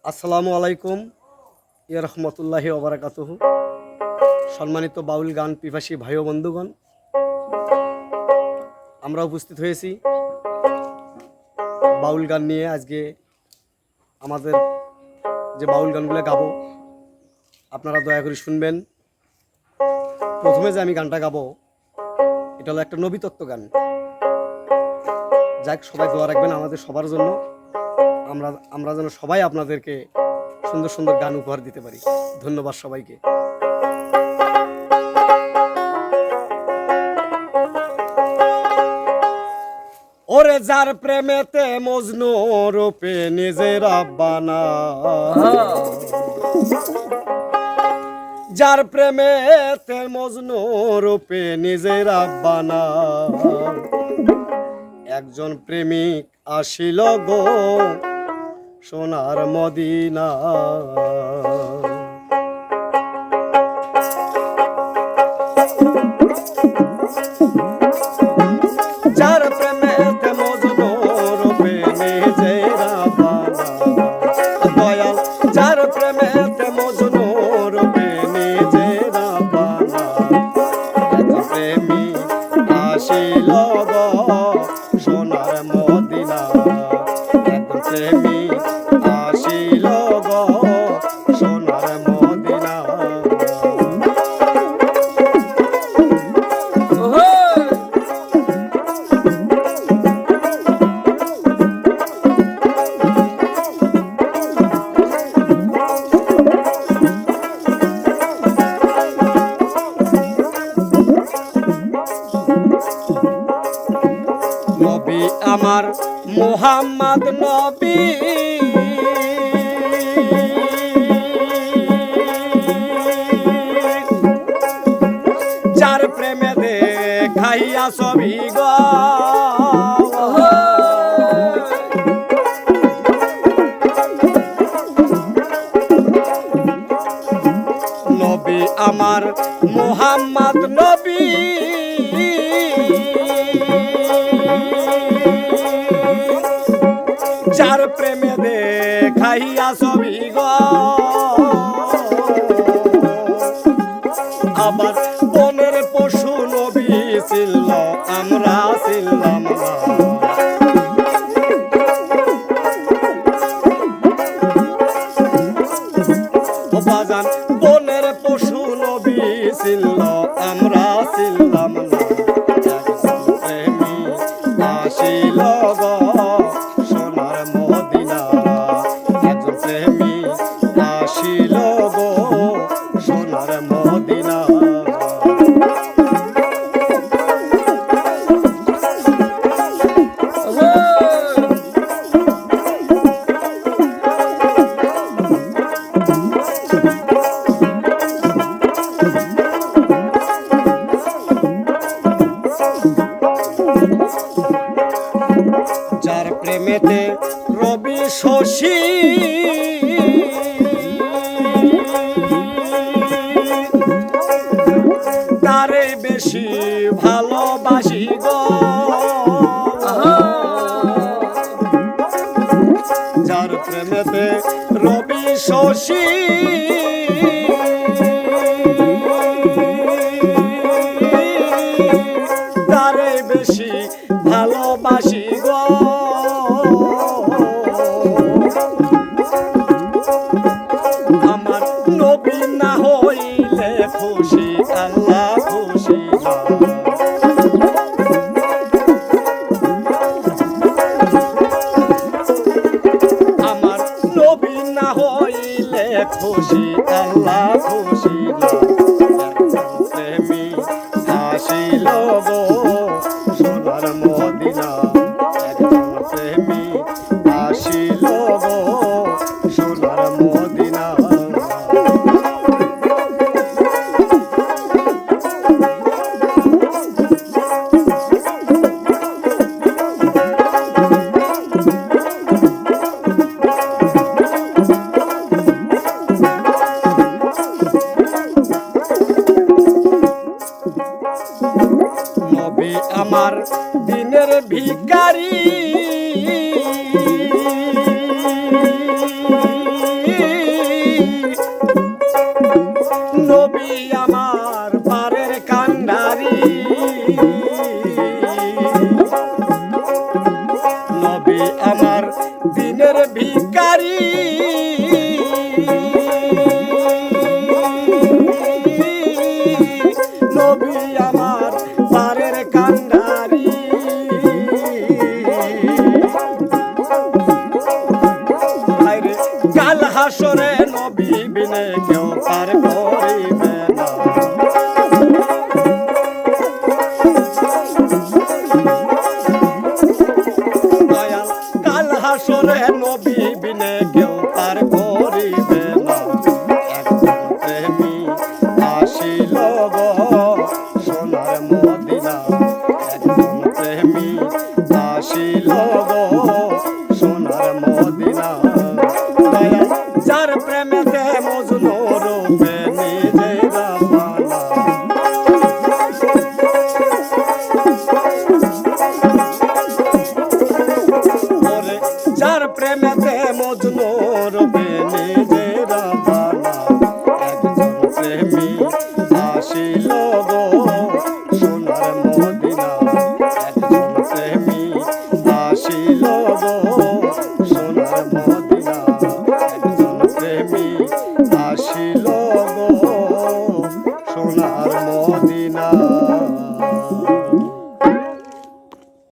আসসালামু আলাইকুম ইয়া রহমতুল্লাহি ওয়া বারাকাতুহু। সম্মানিত বাউল গান পিপাসী ভাই ও বন্ধুগণ, আমরা উপস্থিত হয়েছি বাউল গান নিয়ে। আজকে আমাদের যে বাউল গানগুলো গাবো আপনারা দয়া করে শুনবেন। প্রথমে যে আমি গানটা গাবো এটা হলো একটা নবীতত্ত্ব গান। যাক, সবাই দোয়া রাখবেন আমাদের সবার জন্য, আমরা আমরা যেন সবাই আপনাদেরকে সুন্দর সুন্দর গান উপহার দিতে পারি। ধন্যবাদ সবাইকে। ওরে যার প্রেমেতে মজনু রূপে নিজের আব্বানা, যার প্রেমেতে মজনু রূপে নিজের আব্বানা, একজন প্রেমিক আসিল গো সোনার মদিনা। যার প্রেমেতে মজনু রূপে নিজের আব্বানা, দয়াল যার প্রেমেতে মজনু রূপে নিজের আব্বানা, একজন প্রেমিক আসিল গো সোনার মদিনা, একজন প্রেমিক আসিল গো সোনার মদিনা। নবী আমার মুহাম্মদ নবী, যার প্রেমে দেখাইয়া ছবি গো, নবী আমার মুহাম্মদ নবী, যার প্রেমে দেখাইয়া ছবি গো, আবার বনের পশু নবী ছিল আমরা ছিলাম না। বাজান বনের পশু নবী ছিল আমরা ছিলাম না, একজন প্রেমিক আসিল গো সোনার মদিনা, একজন প্রেমিক আসিল গো সোনার মদিনা। যার প্রেমেতে রবি শশী, তারে বেশি ভালোবাসি গো, যার প্রেমেতে রবি শশী, তারে বেশি ভালোবাসি গো, আমার নবী না হইলে খুশি আল্লাহ খুশি না। আমার নবী না হইলে খুশি আল্লাহ খুশি না, একজন প্রেমিক আসিল গো সোনার মদিনা, একজন প্রেমিক আসিল গো সোনার মদিনা। নবী আমার দিনের ভিখারি, নবী আমার পারের কান্ডারি, নবী আমার দিনের ভিখারি, নবী আমার পারের কান্ডারি। কাল হাসরে নবী বিনে কেউ পার করিবে না। দয়াল কাল হাসরে নবী বিনে কেউ পার করিবে না। একজন প্রেমী আসিল গো সোনার মদিনা, একজন প্রেমী আসিল গো সোনার মদিনা। যার প্রেমেতে মজনু রূপে নিজেরা পানা, যার প্রেমেতে মজনু রূপে নিজেরা পানা। একজন প্রেমী আসিল গো